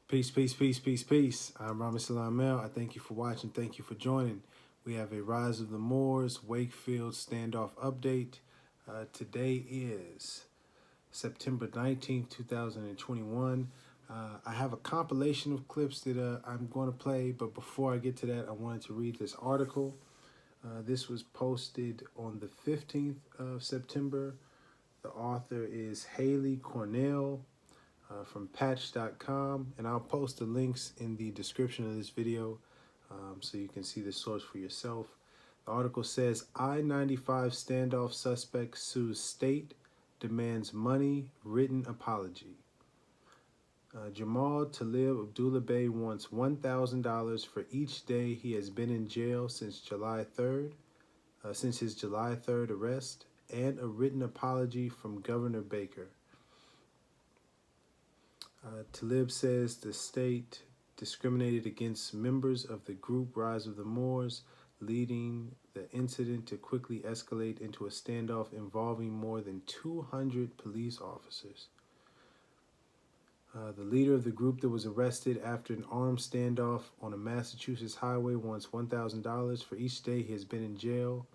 Peace, peace, peace, peace, peace. I'm Rami Salam Mel. I thank you for watching. Thank you for joining. We have a Rise of the Moors Wakefield standoff update. Today is September 19th, 2021. I have a compilation of clips that I'm going to play, but before I get to that, I wanted to read this article. This was posted on the 15th of September. The author is Haley Cornell. From patch.com, and I'll post the links in the description of this video so you can see the source for yourself. The article says I-95 standoff suspect sues state, demands money, written apology. Jamal Talib Abdullah Bey wants $1,000 for each day he has been in jail since his July 3rd arrest, and a written apology from Governor Baker. Talib says the state discriminated against members of the group Rise of the Moors, leading the incident to quickly escalate into a standoff involving more than 200 police officers. The leader of the group that was arrested after an armed standoff on a Massachusetts highway wants $1,000 for each day he has been in jail,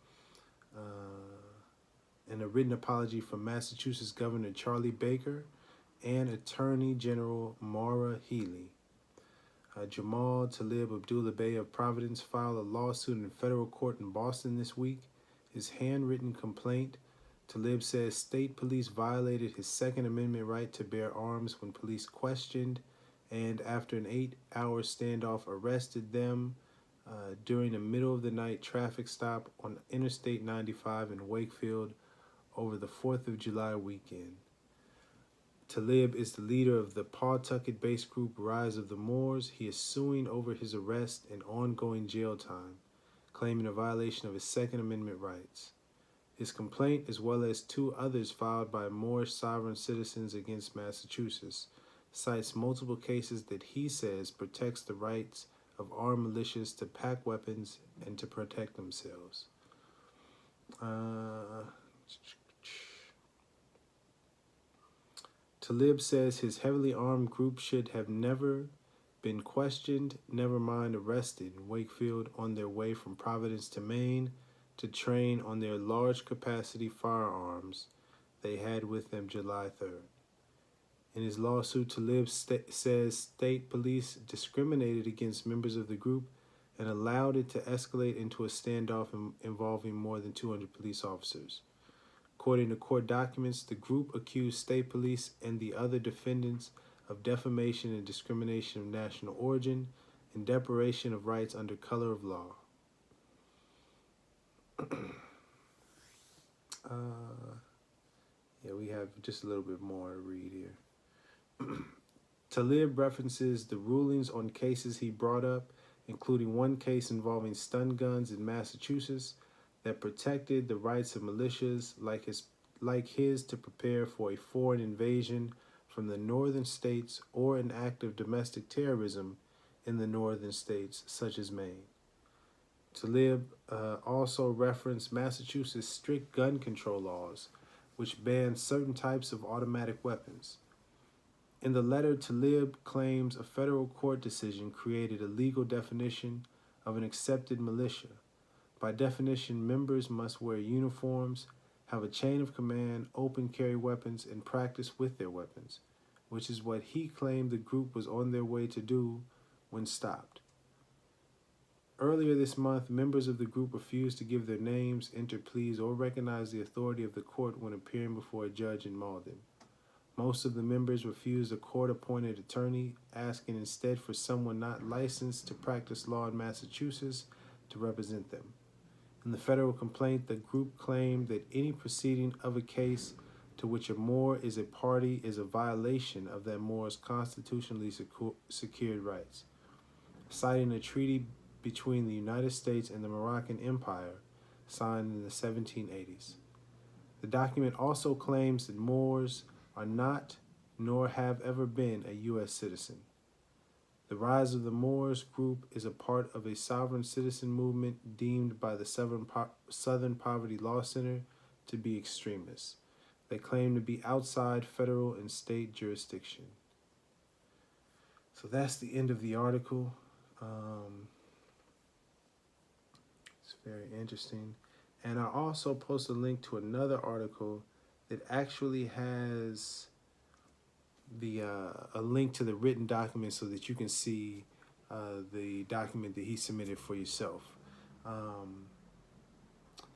and a written apology from Massachusetts Governor Charlie Baker and Attorney General Maura Healey. Jamal Talib Abdullah Bey of Providence filed a lawsuit in federal court in Boston this week. His handwritten complaint, Talib says state police violated his Second Amendment right to bear arms when police questioned and, after an 8-hour standoff, arrested them during a middle-of-the-night traffic stop on Interstate 95 in Wakefield over the 4th of July weekend. Talib is the leader of the Pawtucket-based group Rise of the Moors. He is suing over his arrest and ongoing jail time, claiming a violation of his Second Amendment rights. His complaint, as well as two others filed by Moorish sovereign citizens against Massachusetts, cites multiple cases that he says protects the rights of armed militias to pack weapons and to protect themselves. Talib says his heavily armed group should have never been questioned, never mind arrested, in Wakefield on their way from Providence to Maine to train on their large-capacity firearms they had with them July 3rd. In his lawsuit, Talib says state police discriminated against members of the group and allowed it to escalate into a standoff involving more than 200 police officers. According to court documents, the group accused state police and the other defendants of defamation and discrimination of national origin and deprivation of rights under color of law. We have just a little bit more to read here. Talib references the rulings on cases he brought up, including one case involving stun guns in Massachusetts that protected the rights of militias like his to prepare for a foreign invasion from the northern states or an act of domestic terrorism in the northern states, such as Maine. Talib also referenced Massachusetts' strict gun control laws, which ban certain types of automatic weapons. In the letter, Talib claims a federal court decision created a legal definition of an accepted militia. By definition, members must wear uniforms, have a chain of command, open carry weapons, and practice with their weapons, which is what he claimed the group was on their way to do when stopped. Earlier this month, members of the group refused to give their names, enter pleas, or recognize the authority of the court when appearing before a judge in Malden. Most of the members refused a court-appointed attorney, asking instead for someone not licensed to practice law in Massachusetts to represent them. In the federal complaint, the group claimed that any proceeding of a case to which a Moor is a party is a violation of that Moor's constitutionally secured rights, citing a treaty between the United States and the Moroccan Empire signed in the 1780s. The document also claims that Moors are not, nor have ever been, a U.S. citizen. The Rise of the Moors group is a part of a sovereign citizen movement deemed by the Southern Poverty Law Center to be extremists. They claim to be outside federal and state jurisdiction. So that's the end of the article. Um, it's very interesting. And I also post a link to another article that actually has the a link to the written document so that you can see the document that he submitted for yourself. Um,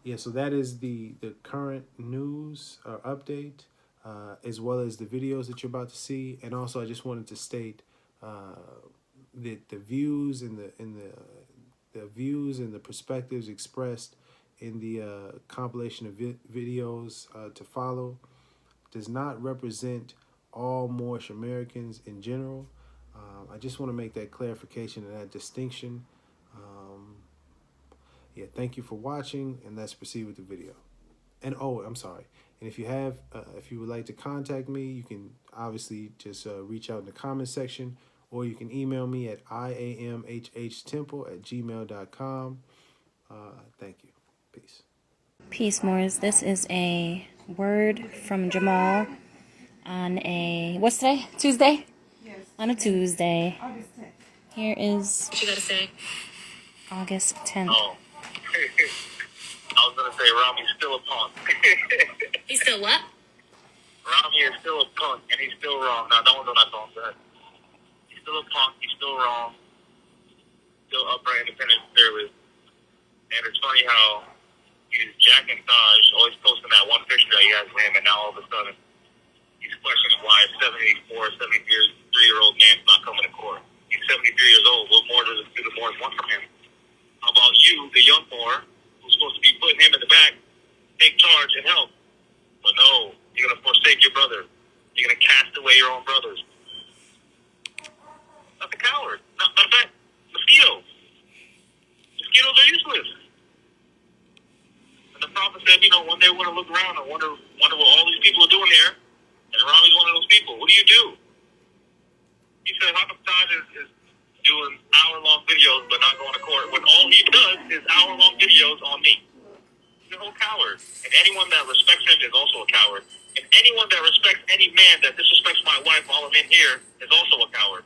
yeah, so that is the current news update, as well as the videos that you're about to see. And also, I just wanted to state that the views and the views and the perspectives expressed in the compilation of videos to follow does not represent all Moorish Americans in general. I just want to make that clarification and that distinction. Um, yeah, thank you for watching, and let's proceed with the video. And oh, I'm sorry. And if you would like to contact me, you can obviously just reach out in the comment section, or you can email me at iamhhtemple@gmail.com. Thank you. Peace. Peace, Moors. This is a word from Jamal on a, what's today? Tuesday? Yes. On a Tuesday. August 10th. Here is what you gotta say. August 10th. Oh. I was gonna say Rami's still a punk. He's still what? Rami is still a punk, and he's still wrong. No, don't do that, don't do that. He's still a punk, he's still wrong. Still upright, independent, fearless. And it's funny how he's Jack and Taj always posting that one picture that he has of him, and now all of a sudden he's questioning why a 73-year-old man's not coming to court. He's 73 years old. What more do the Moors want from him? How about you, the young Moor, who's supposed to be putting him in the back, take charge and help? But no, you're going to forsake your brother. You're going to cast away your own brothers. That's a coward. Not that. Mosquitoes. Mosquitoes are useless. And the prophet said, one day we're going to look around and wonder what all these people are doing here. And Rami's one of those people. What do you do? He said, how come Taj is doing hour-long videos but not going to court when all he does is hour-long videos on me? He's a whole coward. And anyone that respects him is also a coward. And anyone that respects any man that disrespects my wife while I'm in here is also a coward.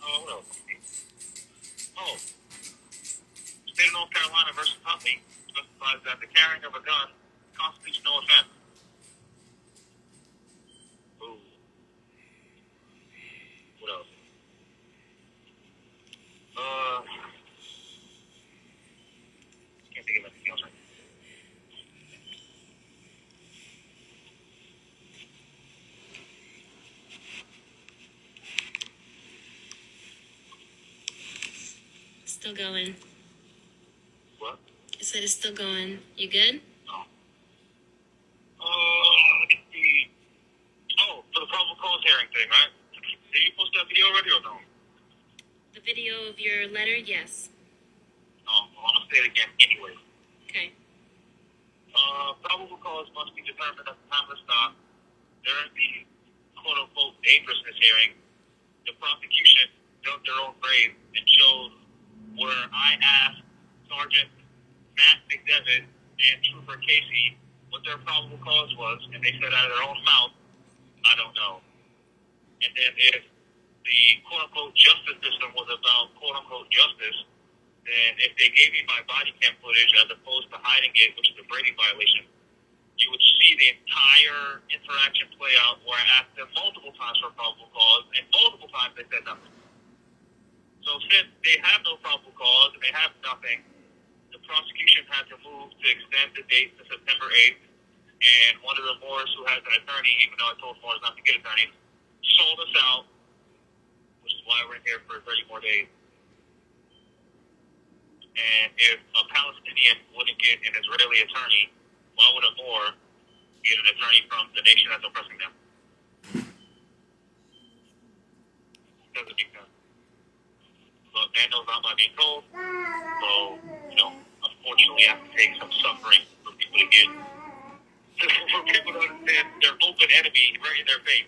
Oh, what else? Oh. State of North Carolina versus Huntley specifies that the carrying of a gun constitutes no offense. Ooh. What else? Can't think of anything else right now. Still going. What? I said it's still going. You good? No. Oh, for the probable cause hearing thing, right? Did you post that video already or no? The video of your letter? Yes. Oh, well, I'm gonna say it again anyway. Okay. Probable cause must be determined at the time of the stop. During the quote-unquote dangerousness hearing, the prosecution dug their own grave and chose where I asked Sergeant Matt McDevitt and Trooper Casey what their probable cause was, and they said out of their own mouth, I don't know. And then if the quote-unquote justice system was about quote-unquote justice, then if they gave me my body cam footage as opposed to hiding it, which is a Brady violation, you would see the entire interaction play out where I asked them multiple times for probable cause, and multiple times they said nothing. So since they have no probable cause and they have nothing, the prosecution had to move to extend the date to September 8th, and one of the Moors who has an attorney, even though I told Moors not to get attorneys, sold us out, which is why we're in here for 30 more days. And if a Palestinian wouldn't get an Israeli attorney, why would a Moor get an attorney from the nation that's oppressing them? Doesn't make sense. But man knows I'm not being told. So, unfortunately I have to take some suffering for people to get, for people to understand their open enemy right in their face.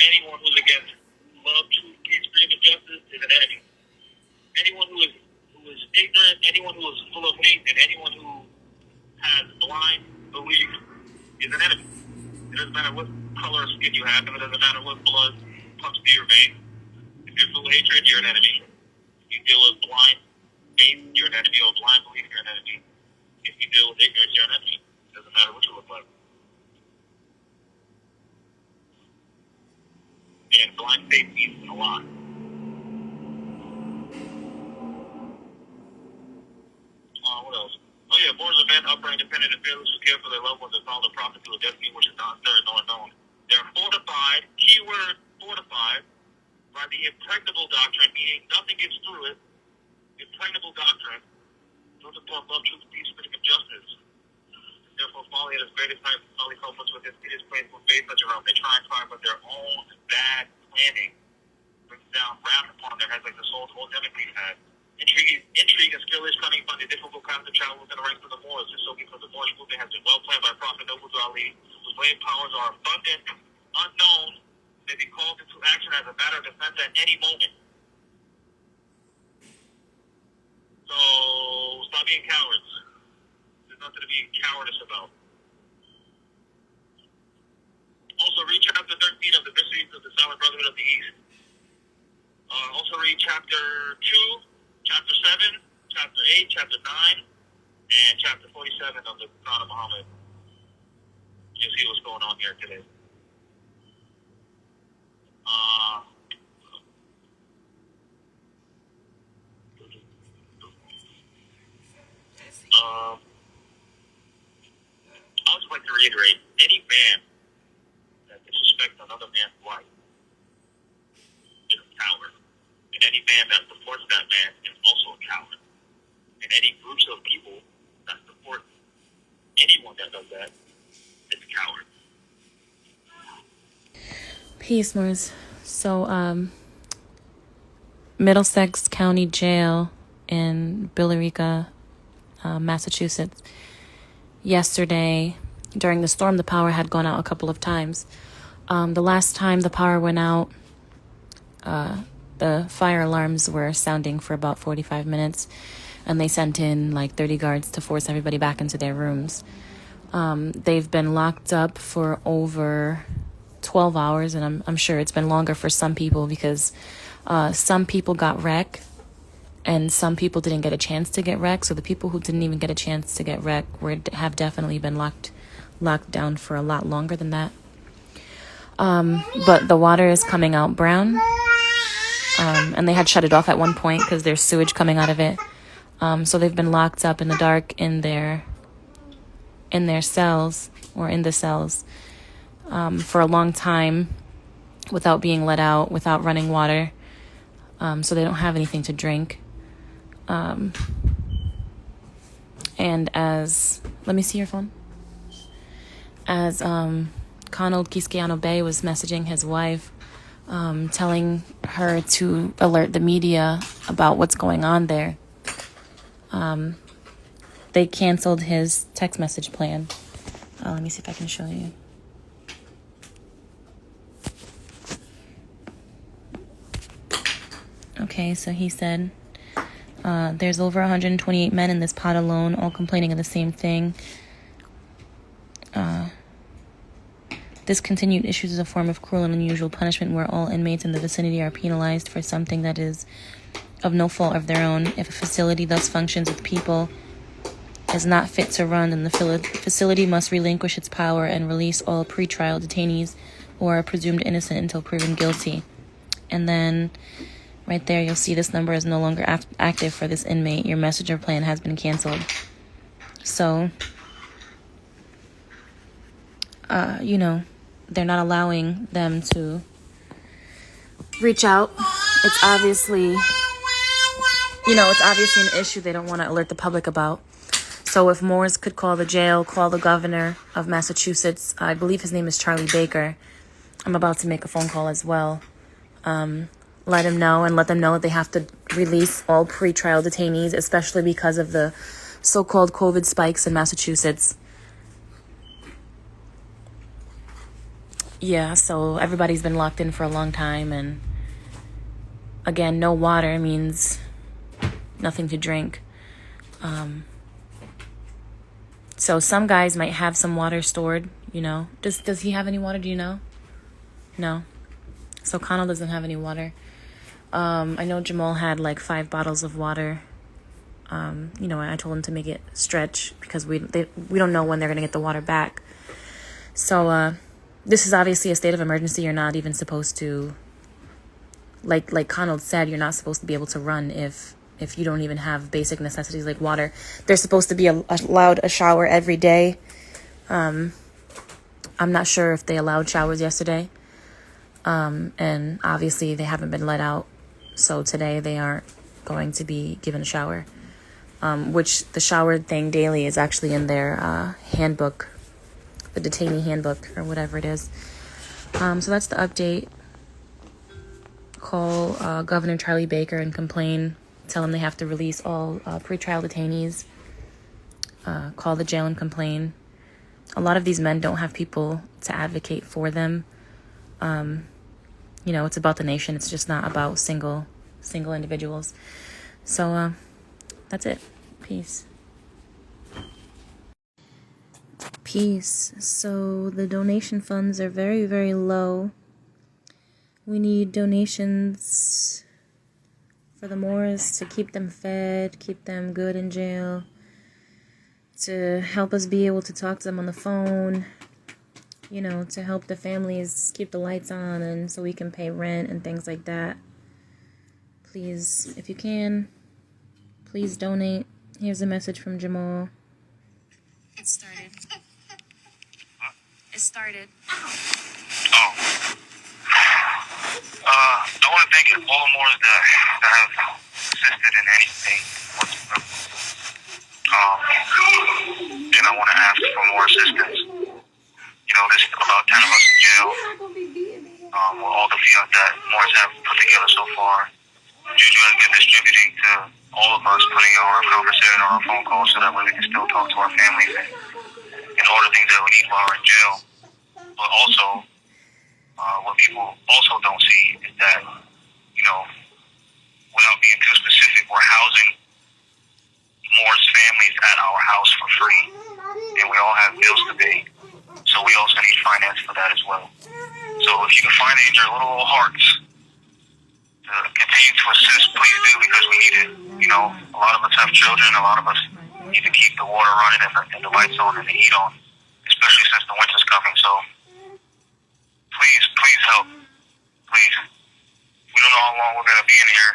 Anyone who's against love, truth, peace, freedom, and justice is an enemy. Anyone who is ignorant, anyone who is full of hate, and anyone who has blind belief is an enemy. It doesn't matter what color of skin you have, and it doesn't matter what blood pumps through your veins. If you're full of hatred, you're an enemy. If you deal with blind faith, you're an enemy, or blind belief, you're an enemy. If you deal with ignorance, you're an enemy. It doesn't matter what you look like. And blind faith means a lot. What else? Oh yeah, boards of men, upright, independent, and fearless who care for their loved ones and follow the prophet to a destiny which is not certain nor known. They're fortified, keyword fortified, by the impregnable doctrine, meaning nothing gets through it. Impregnable doctrine. Those upon love, truth, peace, freedom, and justice. Therefore, folly at its greatest height, folly culprits with his feet is placed with faith such around. They try and find, but their own bad planning brings down wrath upon their heads like the souls old enemies had. Intrigue and skillish cunning find a difficult path to travel within the ranks of the Moors. Just so because the Moorish movement has been well planned by Prophet Noble Ali, whose weighing powers are abundant, unknown, may be called into action as a matter of defense at any moment. So, stop being cowards. There's nothing to be cowardice about. Also, read chapter 13 of the Mysteries of the Silent Brotherhood of the East. Also, read chapter 2, chapter 7, chapter 8, chapter 9, and chapter 47 of the Quran of Muhammad. You'll see what's going on here today. I would just like to reiterate, any man that disrespects another man's wife is a coward. And any man that supports that man is also a coward. And any groups of people that support anyone that does that is a coward. Peace, Mars. So, Middlesex County Jail in Billerica, Massachusetts. Yesterday, during the storm, the power had gone out a couple of times. The last time the power went out, the fire alarms were sounding for about 45 minutes, and they sent in like 30 guards to force everybody back into their rooms. They've been locked up for over 12 hours, and I'm sure it's been longer for some people because some people got wrecked and some people didn't get a chance to get wrecked. So the people who didn't even get a chance to get wrecked have definitely been locked down for a lot longer than that. But the water is coming out brown, and they had shut it off at one point because there's sewage coming out of it. So they've been locked up in the dark in their cells, or in the cells, for a long time without being let out, without running water. So they don't have anything to drink. And as, let me see your phone. As Conald Quisquiano Bay was messaging his wife, telling her to alert the media about what's going on there, they canceled his text message plan. Let me see if I can show you. Okay, so he said, there's over 128 men in this pod alone, all complaining of the same thing. Discontinued issues is a form of cruel and unusual punishment where all inmates in the vicinity are penalized for something that is of no fault of their own. If a facility thus functions with people is not fit to run, then the facility must relinquish its power and release all pretrial detainees who are presumed innocent until proven guilty. And then right there, you'll see this number is no longer active for this inmate. Your messenger plan has been canceled. So, they're not allowing them to reach out. It's obviously an issue they don't want to alert the public about. So if Moores could call the jail, call the governor of Massachusetts, I believe his name is Charlie Baker. I'm about to make a phone call as well. Let him know and let them know that they have to release all pretrial detainees, especially because of the so-called COVID spikes in Massachusetts. Yeah, so everybody's been locked in for a long time, and again, no water means nothing to drink. So some guys might have some water stored, you know. Does he have any water? Do you know? No. So Connell doesn't have any water. I know Jamal had like 5 bottles of water. You know, I told him to make it stretch because we don't know when they're gonna get the water back. So this is obviously a state of emergency. You're not even supposed to, like Connell said, you're not supposed to be able to run if you don't even have basic necessities like water. They're supposed to be allowed a shower every day. I'm not sure if they allowed showers yesterday. And obviously they haven't been let out. So today they aren't going to be given a shower. Which the shower thing daily is actually in their handbook, the detainee handbook or whatever it is. So that's the update. Call Governor Charlie Baker and complain. Tell them they have to release all pretrial detainees. Call the jail and complain. A lot of these men don't have people to advocate for them. You know, it's about the nation. It's just not about single individuals. So that's it. Peace. Peace. So the donation funds are very, very low. We need donations for the Moors to keep them fed, keep them good in jail, to help us be able to talk to them on the phone, you know, to help the families keep the lights on and so we can pay rent and things like that. Please, if you can, please donate. Here's a message from Jamal. It started. It started. Oh. I want to thank all the Moors that have assisted in anything whatsoever. And I want to ask for more assistance. You know, there's about 10 of us in jail. With all the fiat that Moors have put together so far. Juju has been distributing to all of us, putting on our conversation on our phone calls so that way we can still talk to our families and order things that we need while we're in jail. But also, what people also don't see is that, you know, without being too specific, we're housing Moore's families at our house for free, and we all have bills to pay. So we also need finance for that as well. So if you can find it in your little old hearts to continue to assist, please do, because we need it. You know, a lot of us have children, a lot of us need to keep the water running and the lights on and the heat on, especially since the winter's coming. So please help. Please. We don't know how long we're going to be in here,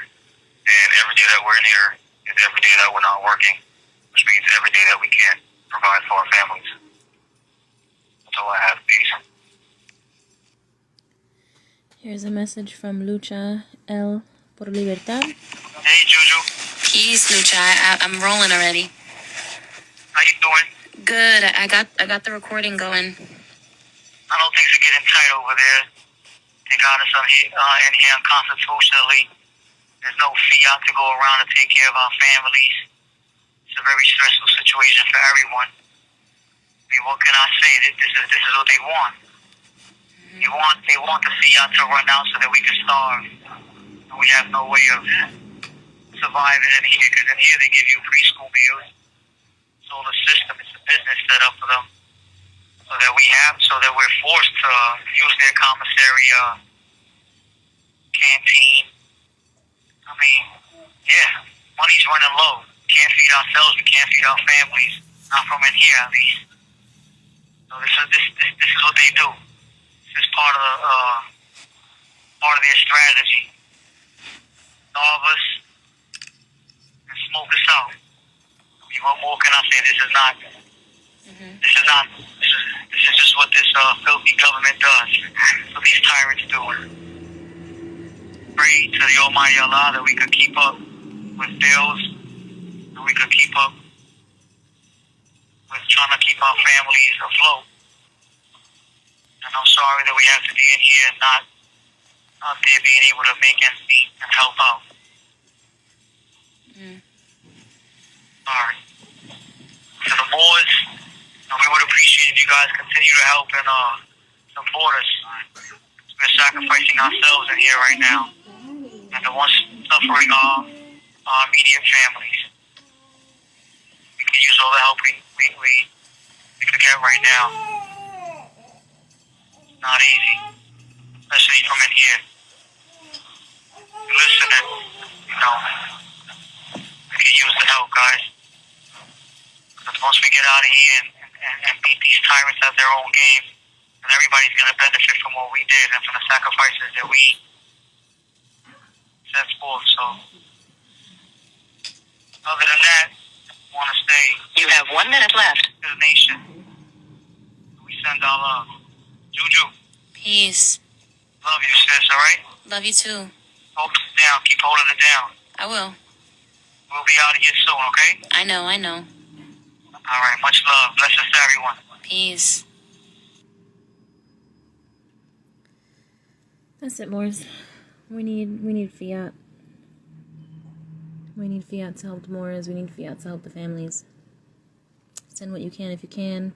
and every day that we're in here is every day that we're not working, which means every day that we can't provide for our families. That's all I have. Peace. Here's a message from Lucha L. Por Libertad. Hey, Juju. Peace, Lucha. I'm rolling already. How you doing? Good. I got the recording going. I know things are getting tight over there. They got us in here unconstitutionally. There's no fiat to go around and take care of our families. It's a very stressful situation for everyone. I mean, what can I say? This is what they want. They want the fiat to run out so that we can starve. And we have no way of surviving in here, because in here they give you preschool meals. So the system, it's a business set up for them. So that we're forced to use their commissary canteen. I mean, yeah, money's running low. Can't feed ourselves, we can't feed our families. Not from in here, at least. So this is what they do. This is part of their strategy. Starve us and smoke us out. I mean, what more can I say? This is just what this filthy government does. What these tyrants do. Pray to the Almighty Allah that we could keep up with bills, and we could keep up with trying to keep our families afloat. And I'm sorry that we have to be in here and not out there being able to make ends meet and help out. Sorry. To the Moors, we would appreciate if you guys continue to help and support us. We're sacrificing ourselves in here right now. And the ones suffering our immediate families. We can use all the help we can get right now. Not easy, especially from in here. Listening, we can use the help, guys. Because once we get out of here and beat these tyrants at their own game, then everybody's going to benefit from what we did and from the sacrifices that we set forth. So, other than that, I want to stay. You have 1 minute left. To the nation. We send our love. Juju. Peace. Love you, sis, alright? Love you too. Hold it down. Keep holding it down. I will. We'll be out of here soon, okay? I know. Alright, much love. Blessings to everyone. Peace. That's it, Moors. We need fiat. We need fiat to help the Moors. We need fiat to help the families. Send what you can if you can.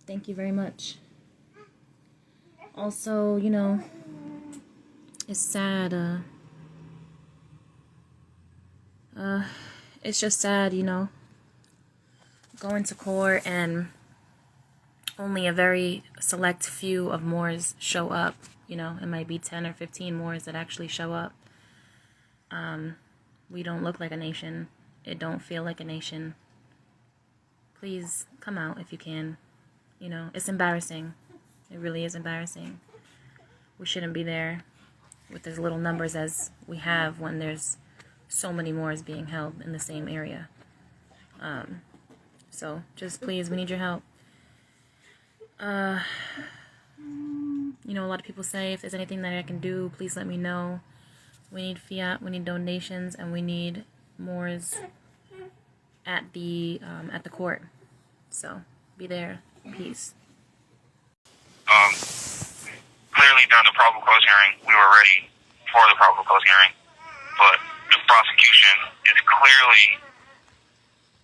Thank you very much. Also, it's sad. It's just sad, going to court and only a very select few of Moors show up. It might be 10 or 15 Moors that actually show up. We don't look like a nation. It don't feel like a nation. Please come out if you can. It's embarrassing. It really is embarrassing. We shouldn't be there with as little numbers as we have when there's so many Moors being held in the same area. So just please, we need your help. A lot of people say if there's anything that I can do, please let me know. We need fiat, we need donations, and we need Moors at the court. So be there. Peace. Clearly during the probable cause hearing, we were ready for the probable cause hearing, but the prosecution is clearly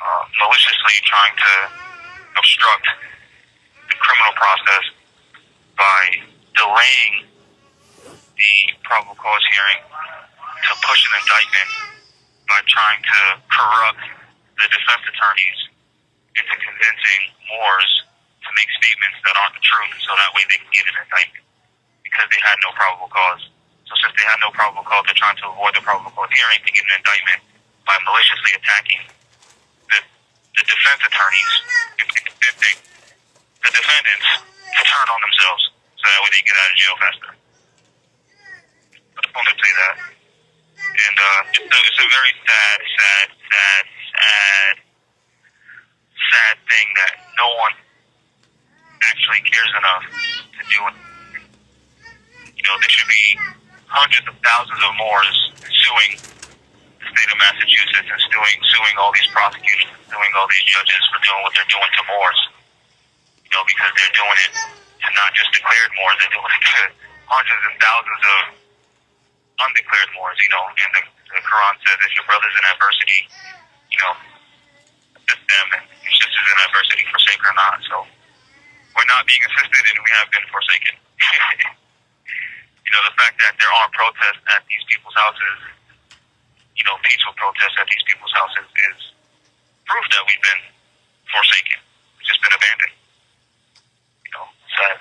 maliciously trying to obstruct the criminal process by delaying the probable cause hearing to push an indictment by trying to corrupt the defense attorneys into convincing Moors to make statements that aren't the truth so that way they can get an indictment because they had no probable cause. So since they had no probable cause, they're trying to avoid the probable cause hearing to get an indictment by maliciously attacking the defense attorneys and convincing the defendants to turn on themselves so that way they get out of jail faster. I just wanted to say that. And it's a very sad thing that no one actually cares enough to do it. There should be hundreds of thousands of Moors suing the state of Massachusetts and suing all these prosecutions, suing all these judges for doing what they're doing to Moors. Because they're doing it to not just declared Moors, they're doing it to hundreds and thousands of undeclared Moors, and the Quran says if your brother's in adversity, assist them, and your sister's in adversity, forsake her not. So we're not being assisted and we have been forsaken. The fact that there aren't protests at these people's houses, peaceful protests at these people's houses is proof that we've been forsaken. We've just been abandoned. Sad.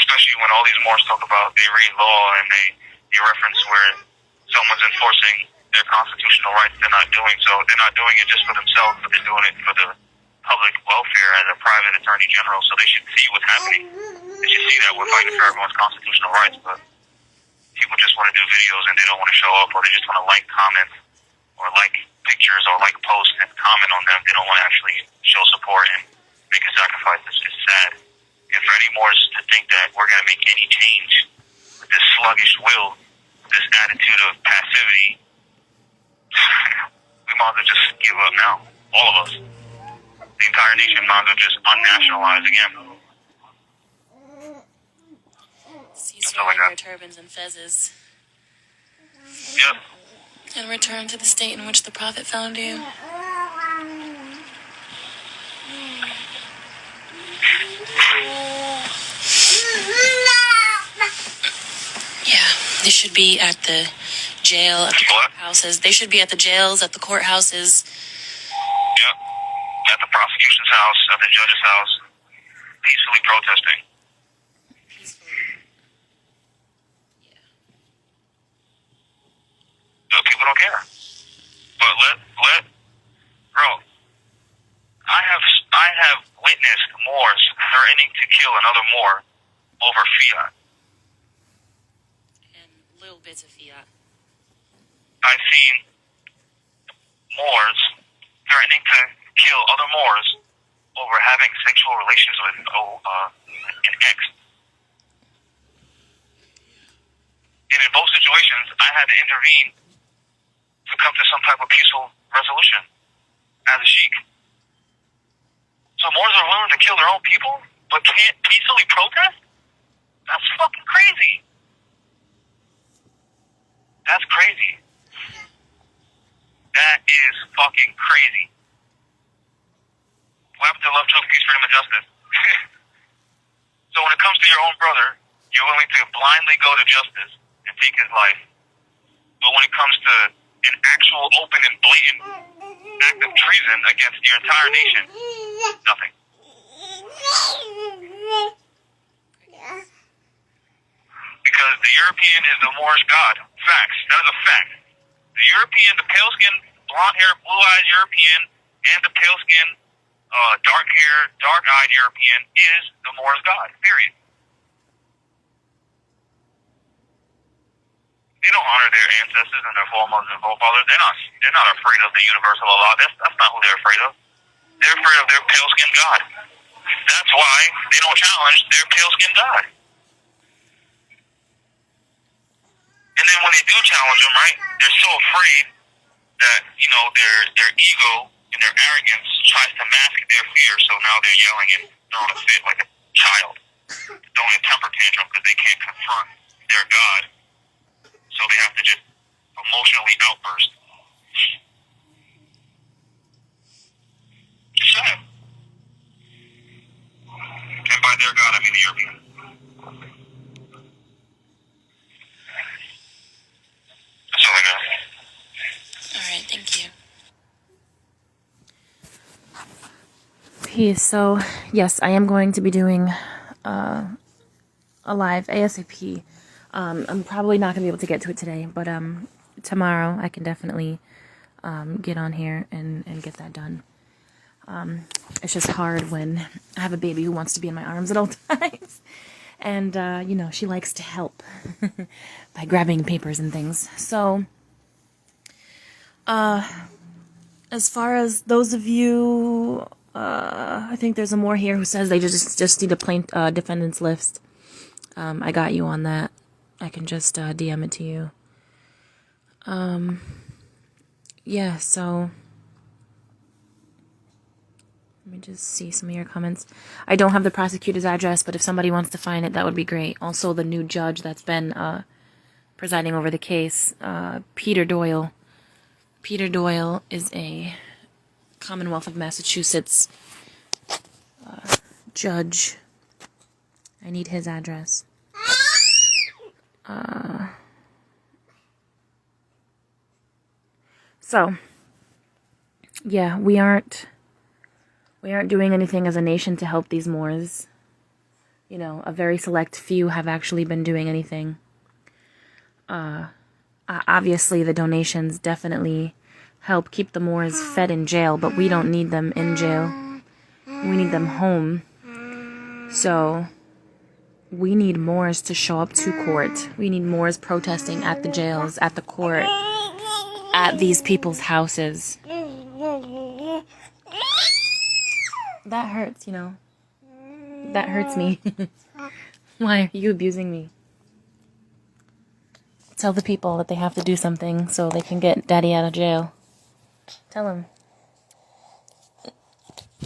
Especially when all these Moors talk about they read law and they reference where someone's enforcing their constitutional rights. They're not doing so. They're not doing it just for themselves, but they're doing it for the public welfare as a private attorney general. So they should see what's happening. They should see that we're fighting for everyone's constitutional rights, but people just want to do videos and they don't want to show up, or they just want to like comments or like pictures or like posts and comment on them. They don't want to actually show support and make a sacrifice. It's just sad. And for any Moors to think that we're going to make any change with this sluggish will, this attitude of passivity, we might as well just give up now. All of us. The entire nation might as well just unnationalize again. Cease wearing your turbans and fezzes. Yep. And return to the state in which the Prophet found you. Yeah. They should be at the jail, at the courthouses. They should be at the jails, at the courthouses. Yep. At the prosecution's house, at the judge's house, peacefully protesting. But people don't care. But bro, I have witnessed Moors threatening to kill another Moor over fiat. And little bits of fiat. I've seen Moors threatening to kill other Moors over having sexual relations with an ex. And in both situations, I had to intervene to come to some type of peaceful resolution as a sheik. So Moors are willing to kill their own people, but can't peacefully protest? That's fucking crazy. That's crazy. That is fucking crazy. What happened to love, truth, peace, freedom, and justice? So when it comes to your own brother, you're willing to blindly go to justice and take his life. But when it comes to an actual open and blatant act of treason against your entire nation, nothing. Because the European is the Moorish god. Facts. That is a fact. The European, the pale-skinned, blonde-haired, blue-eyed European, and the pale-skinned, dark-haired, dark-eyed European is the Moorish god. Period. They don't honor their ancestors and their foremothers and forefathers. They're not afraid of the universal Allah. That's not who they're afraid of. They're afraid of their pale-skinned god. That's why they don't challenge their pale-skinned god. And then when they do challenge them, right, they're so afraid that, their ego and their arrogance tries to mask their fear, so now they're yelling and throwing a fit like a child, throwing a temper tantrum because they can't confront their god. So they have to just emotionally outburst. It's sad. And by their god, I mean the European. That's all I got. Alright, thank you. Peace. So, yes, I am going to be doing a live ASAP. I'm probably not going to be able to get to it today, but tomorrow I can definitely get on here and get that done. It's just hard when I have a baby who wants to be in my arms at all times. And, she likes to help by grabbing papers and things. So, as far as those of you, I think there's a more here who says they just need a plain defendant's list. I got you on that. I can just DM it to you. Yeah, so let me just see some of your comments. I don't have the prosecutor's address, but if somebody wants to find it, that would be great. Also, the new judge that's been presiding over the case, Peter Doyle. Peter Doyle is a Commonwealth of Massachusetts judge. I need his address. So, yeah, we aren't doing anything as a nation to help these Moors. A very select few have actually been doing anything. Obviously, the donations definitely help keep the Moors fed in jail, but we don't need them in jail. We need them home. So, we need Moors to show up to court. We need Moors protesting at the jails, at the court, at these people's houses. That hurts, That hurts me. Why are you abusing me? Tell the people that they have to do something so they can get Daddy out of jail. Tell them.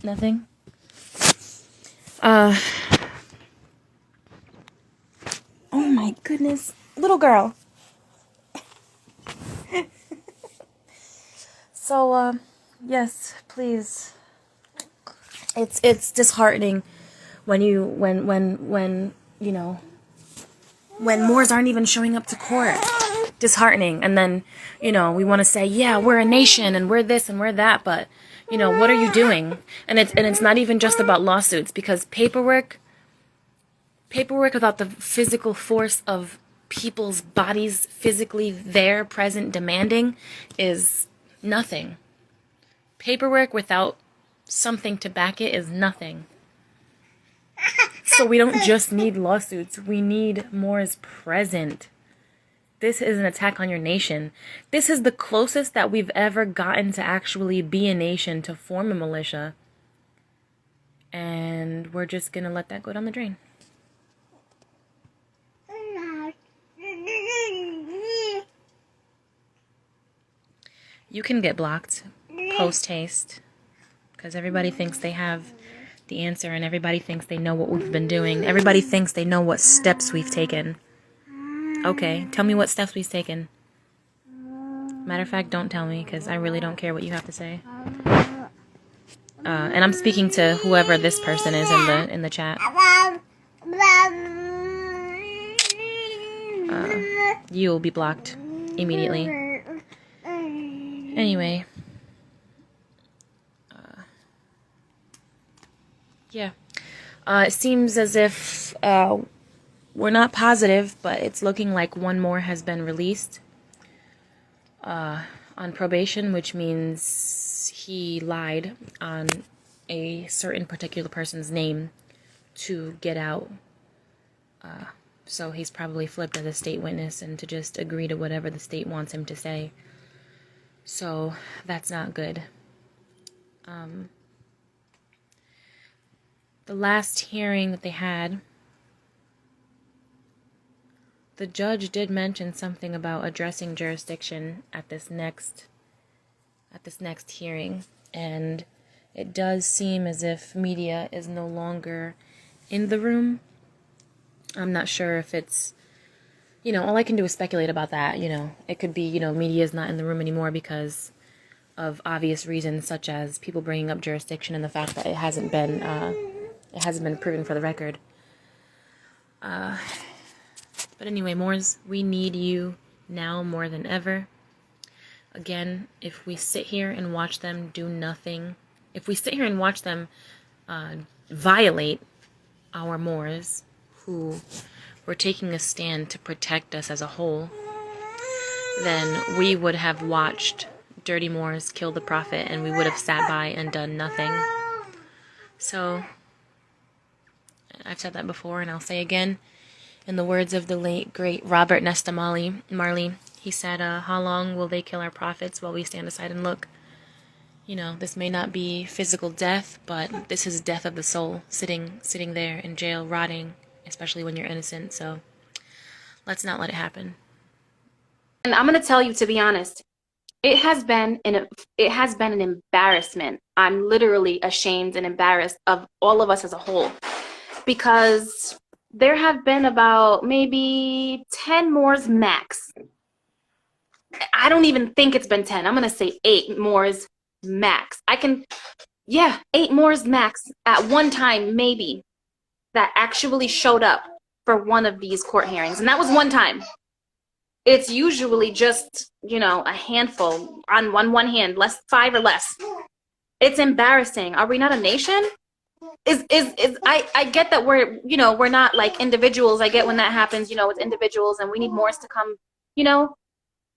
Nothing? Oh my goodness. Little girl. So, yes, please. It's disheartening when when Moors aren't even showing up to court. Disheartening. And then, you know, we want to say, yeah, we're a nation and we're this and we're that, but, you know, what are you doing? And it's not even just about lawsuits, because paperwork without the physical force of people's bodies physically there, present, demanding, is nothing. Paperwork without something to back it is nothing. So we don't just need lawsuits. We need Moors present. This is an attack on your nation. This is the closest that we've ever gotten to actually be a nation, to form a militia. And we're just going to let that go down the drain. You can get blocked post haste, because everybody thinks they have the answer and everybody thinks they know what we've been doing. Everybody thinks they know what steps we've taken. Okay, tell me what steps we've taken. Matter of fact, don't tell me, because I really don't care what you have to say. And I'm speaking to whoever this person is in the chat. You will be blocked immediately. Anyway. Yeah. It seems as if we're not positive, but it's looking like one more has been released on probation, which means he lied on a certain particular person's name to get out. So he's probably flipped as a state witness and to just agree to whatever the state wants him to say. So that's not good. The last hearing that they had, the judge did mention something about addressing jurisdiction at this next hearing, and it does seem as if media is no longer in the room. I'm not sure if it's, you know, all I can do is speculate about that. You know, it could be, you know, media is not in the room anymore because of obvious reasons, such as people bringing up jurisdiction and the fact that it hasn't been proven for the record. But anyway, Moors, we need you now more than ever. Again, if we sit here and watch them do nothing, if we sit here and watch them violate our Moors, who were taking a stand to protect us as a whole, then we would have watched dirty Moors kill the prophet, and we would have sat by and done nothing. So, I've said that before, and I'll say again, in the words of the late, great Robert Nesta Marley, he said, how long will they kill our prophets while we stand aside and look? You know, this may not be physical death, but this is death of the soul, sitting there in jail, rotting, especially when you're innocent. So let's not let it happen. And I'm going to tell you, to be honest, it has been an embarrassment. I'm literally ashamed and embarrassed of all of us as a whole, because there have been about maybe 10 Moors max. I don't even think it's been 10. I'm going to say 8 Moors max. 8 Moors max at one time, maybe, that actually showed up for one of these court hearings. And that was one time. It's usually just, you know, a handful on one hand, 5 or less. It's embarrassing. Are we not a nation? I get that we're not like individuals. I get when that happens, you know, it's individuals and we need Moors to come, you know,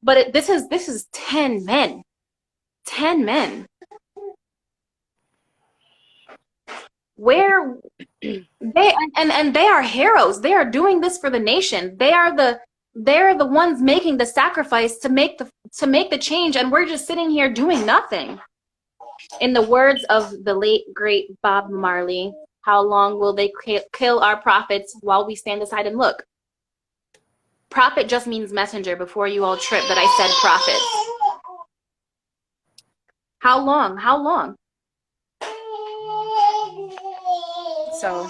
but this is 10 men. 10 men. Where they are heroes. They are doing this for the nation. They're the ones making the sacrifice to make the change, and we're just sitting here doing nothing. In the words of the late great Bob Marley, how long will they kill our prophets while we stand aside and look? Prophet just means messenger, before you all trip that I said prophet. How long? How long? So,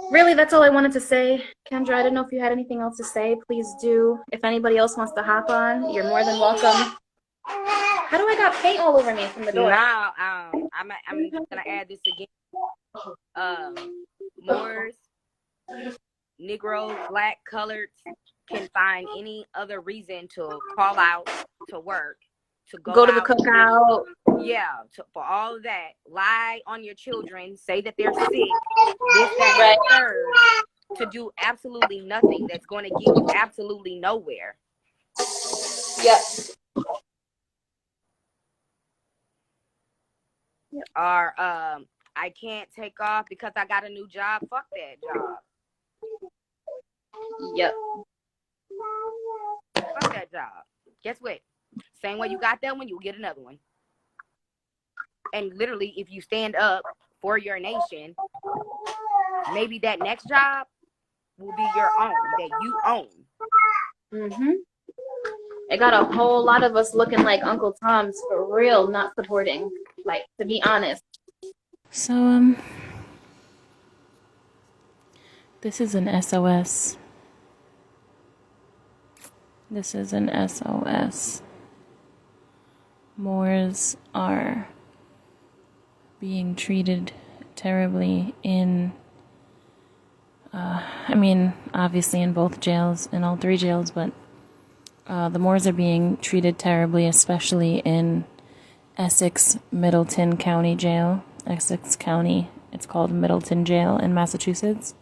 really, that's all I wanted to say. Kendra, I don't know if you had anything else to say. Please do. If anybody else wants to hop on, you're more than welcome. How do I got paint all over me from the door? Now, I'm just gonna add this again. Moors, Negroes, black, colored can find any other reason to call out to work, to Go go to the out. cookout. For all of that, lie on your children, say that they're sick, this, that, and the third, to do absolutely nothing that's going to get you absolutely nowhere. Yep. Or I can't take off because I got a new job. Fuck that job. Yep. Fuck that job. Guess what? Same way you got that one, you'll get another one. And literally, if you stand up for your nation, maybe that next job will be your own, that you own. Mm-hmm. It got a whole lot of us looking like Uncle Tom's for real, not supporting. Like, to be honest. So, this is an SOS. This is an SOS. Moors are being treated terribly in, obviously in both jails, in all three jails, but the Moors are being treated terribly, especially in Essex Middleton County Jail. Essex County, it's called Middleton Jail in Massachusetts.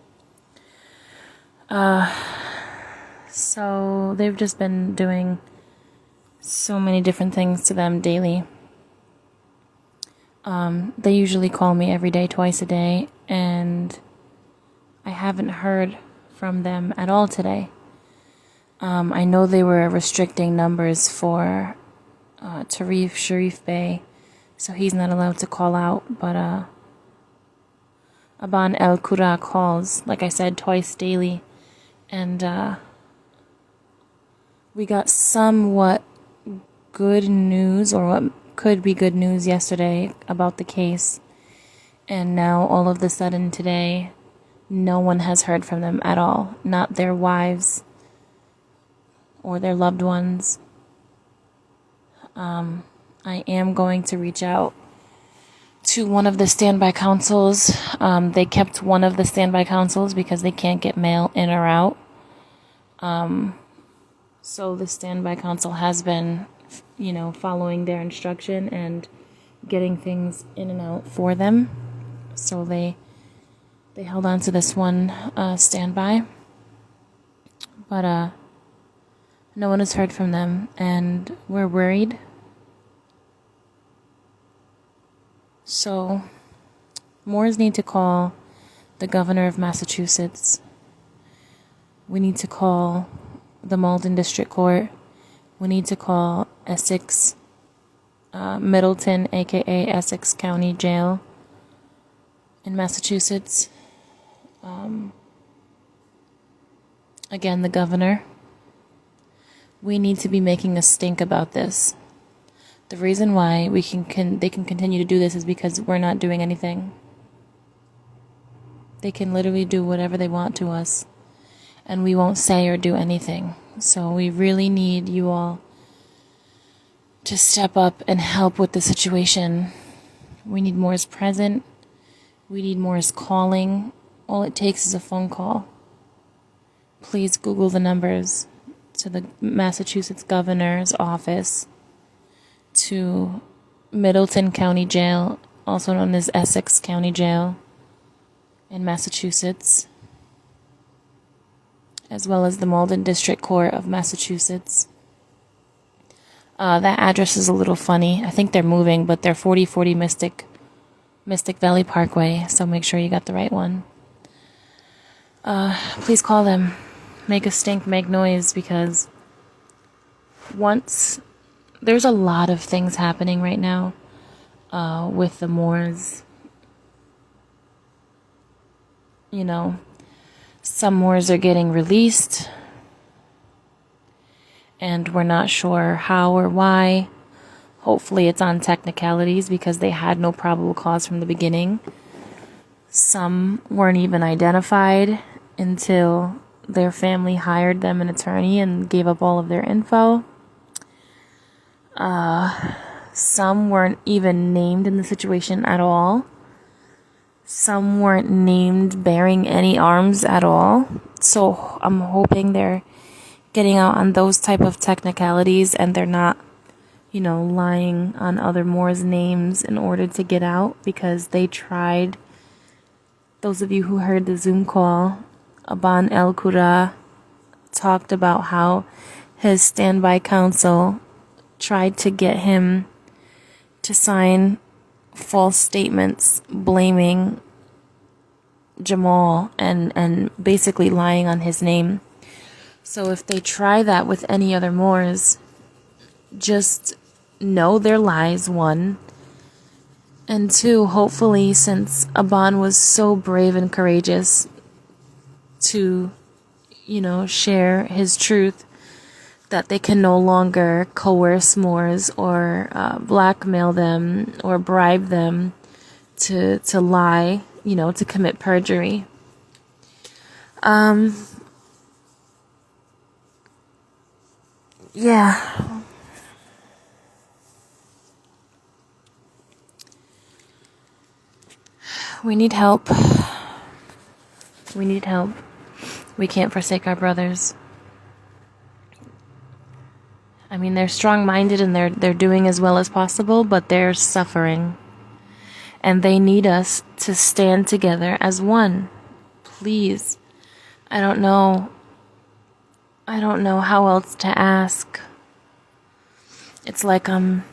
So they've just been doing so many different things to them daily. They usually call me every day, twice a day, and I haven't heard from them at all today. I know they were restricting numbers for Tarif Sharif Bey, so he's not allowed to call out, but Aban El Kura calls, like I said, twice daily, and we got somewhat good news, or what could be good news, yesterday about the case, and now all of the sudden today, no one has heard from them at all, not their wives or their loved ones. I am going to reach out to one of the standby counsels. They kept one of the standby counsels because they can't get mail in or out. So the standby counsel has been, following their instruction and getting things in and out for them. So they held on to this one standby. But no one has heard from them, and we're worried. So Moors need to call the governor of Massachusetts. We need to call the Malden District Court. We need to call Essex, Middleton, aka Essex County Jail in Massachusetts. Again, the governor. We need to be making a stink about this. The reason why they can continue to do this is because we're not doing anything. They can literally do whatever they want to us, and we won't say or do anything. So we really need you all to step up and help with the situation. We need Moors present. We need Moors calling. All it takes is a phone call. Please Google the numbers to the Massachusetts governor's office, to Middleton County Jail, also known as Essex County Jail in Massachusetts, as well as the Malden District Court of Massachusetts. That address is a little funny. I think they're moving, but they're 4040 Mystic Valley Parkway, so make sure you got the right one. Please call them. Make a stink, make noise, because there's a lot of things happening right now with the Moors. Some Moors are getting released, and we're not sure how or why. Hopefully it's on technicalities because they had no probable cause from the beginning. Some weren't even identified until their family hired them an attorney and gave up all of their info. Some weren't even named in the situation at all. Some weren't named bearing any arms at all. So I'm hoping they're getting out on those type of technicalities and they're not, lying on other Moors' names in order to get out, because they tried. Those of you who heard the Zoom call, Aban El Kura talked about how his standby counsel tried to get him to sign false statements blaming Jamal and basically lying on his name. So if they try that with any other Moors, just know their lies, one. And two, hopefully, since Aban was so brave and courageous to, share his truth, that they can no longer coerce Moors or blackmail them or bribe them to lie, to commit perjury. Yeah. We need help. We need help. We can't forsake our brothers. I mean, they're strong-minded and they're doing as well as possible, but they're suffering. And they need us to stand together as one. Please. I don't know how else to ask. It's like I'm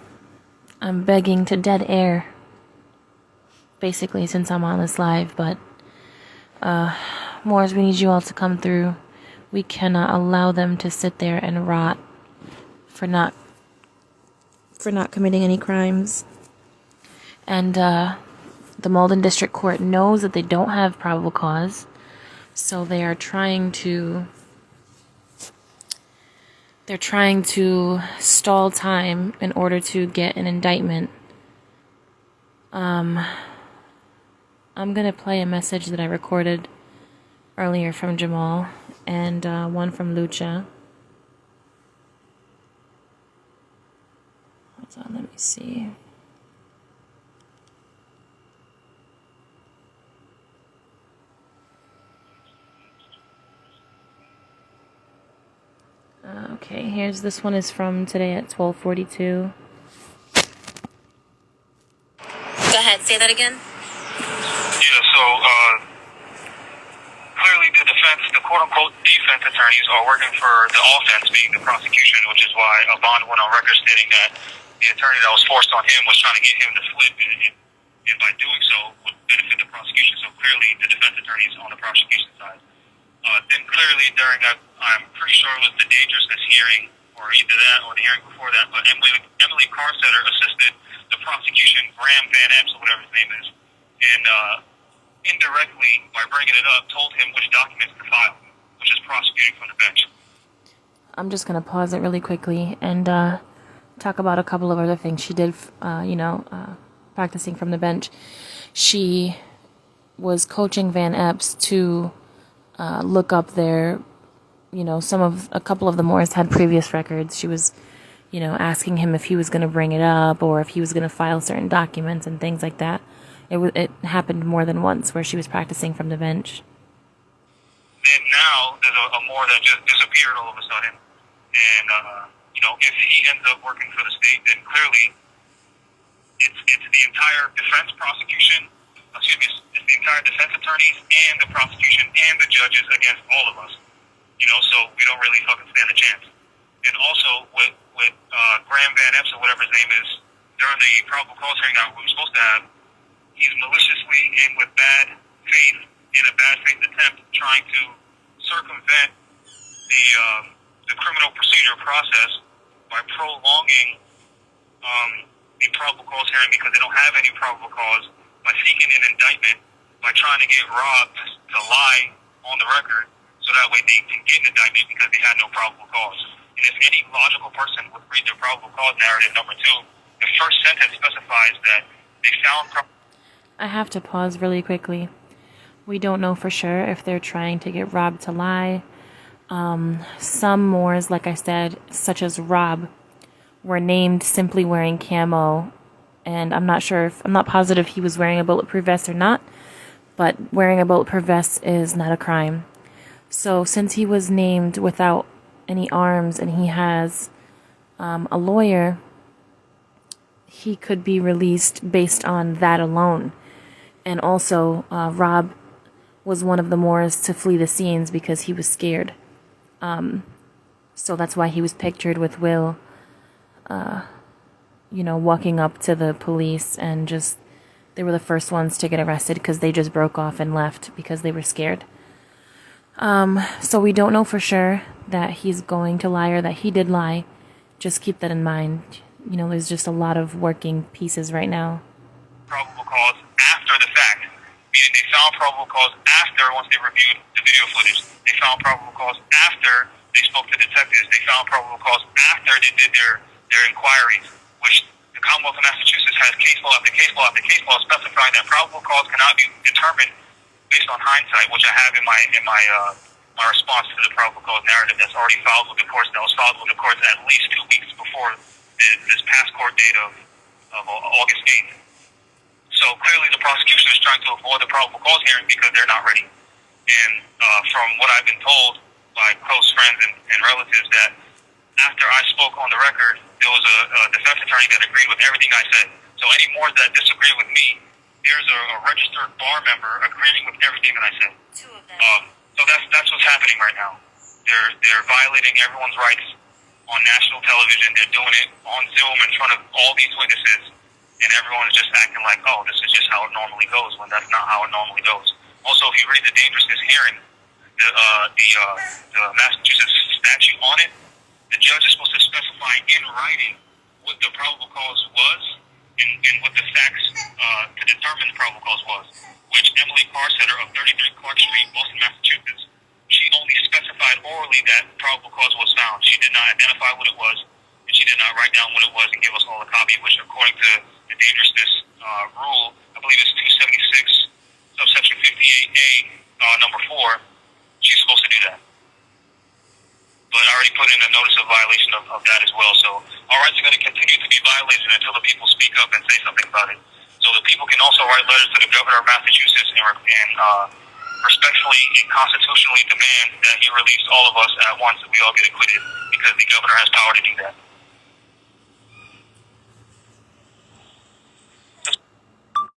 begging to dead air, basically, since I'm on this live. But Moors, we need you all to come through. We cannot allow them to sit there and rot for not committing any crimes. And the Malden District Court knows that they don't have probable cause, so they are trying to stall time in order to get an indictment. I'm gonna play a message that I recorded earlier from Jamal and one from Lucha. Hold on, let me see. Okay, this one is from today at 12:42. Go ahead, say that again. Yeah, so clearly the defense, the quote-unquote defense attorneys are working for the offense, being the prosecution, which is why Aban went on record stating that the attorney that was forced on him was trying to get him to flip, and by doing so would benefit the prosecution. So clearly the defense attorneys on the prosecution side. Then clearly during that, I'm pretty sure it was the dangerousness hearing, or either that or the hearing before that, but Emily Carsetter assisted the prosecution, Graham Van Epps, or whatever his name is, and indirectly, by bringing it up, told him which documents to file, which is prosecuting from the bench. I'm just going to pause it really quickly and talk about a couple of other things she did, practicing from the bench. She was coaching Van Epps to look up their, a couple of the Moors had previous records. She was, asking him if he was going to bring it up or if he was going to file certain documents and things like that. It happened more than once where she was practicing from the bench. And now there's a Moor that just disappeared all of a sudden. And, if he ends up working for the state, then clearly it's the entire defense prosecution, it's the entire defense attorneys and the prosecution and the judges against all of us. So we don't really fucking stand a chance. And also with Graham Van Epps or whatever his name is, during the probable cause hearing that we were supposed to have, he's maliciously and with bad faith, in a bad faith attempt, trying to circumvent the criminal procedure process by prolonging the probable cause hearing because they don't have any probable cause, by seeking an indictment, by trying to get Rob to lie on the record so that way they can get an indictment because they had no probable cause. And if any logical person would read the probable cause narrative number 2, the first sentence specifies that they found I have to pause really quickly. We don't know for sure if they're trying to get Rob to lie. Some Moors, like I said, such as Rob, were named simply wearing camo. And I'm not positive he was wearing a bulletproof vest or not. But wearing a bulletproof vest is not a crime. So since he was named without any arms and he has a lawyer, he could be released based on that alone. And also, Rob was one of the Moors to flee the scenes because he was scared. So that's why he was pictured with Will, walking up to the police and just, they were the first ones to get arrested because they just broke off and left because they were scared. So we don't know for sure that he's going to lie or that he did lie. Just keep that in mind. There's just a lot of working pieces right now. Probable cause after the fact, meaning they found probable cause after, once they reviewed the video footage, they found probable cause after they spoke to detectives. They found probable cause after they did their inquiries, which the Commonwealth of Massachusetts has case law after case law after case law specifying that probable cause cannot be determined based on hindsight, which I have in my response to the probable cause narrative that's already filed with the courts. That was filed with the courts at least 2 weeks before this past court date of August 8th. So clearly the prosecution is trying to avoid the probable cause hearing because they're not ready. And from what I've been told by close friends and relatives, that after I spoke on the record, there was a defense attorney that agreed with everything I said. So any more that disagree with me, there's a registered bar member agreeing with everything that I said. Two of them. So that's what's happening right now. They're violating everyone's rights on national television. They're doing it on Zoom in front of all these witnesses, and everyone is just acting like, oh, this is just how it normally goes, when that's not how it normally goes. Also, if you read the dangerousness hearing, the Massachusetts statute on it, the judge is supposed to specify in writing what the probable cause was and what the facts to determine the probable cause was, which Emily Carsetter of 33 Clark Street, Boston, Massachusetts, she only specified orally that probable cause was found. She did not identify what it was, and she did not write down what it was and give us all a copy, which according to the dangerousness rule, I believe it's 276, subsection 58A, number 4, she's supposed to do that. But I already put in a notice of violation of that as well. So our rights are going to continue to be violated until the people speak up and say something about it. So the people can also write letters to the governor of Massachusetts and respectfully and constitutionally demand that he release all of us at once and we all get acquitted, because the governor has power to do that.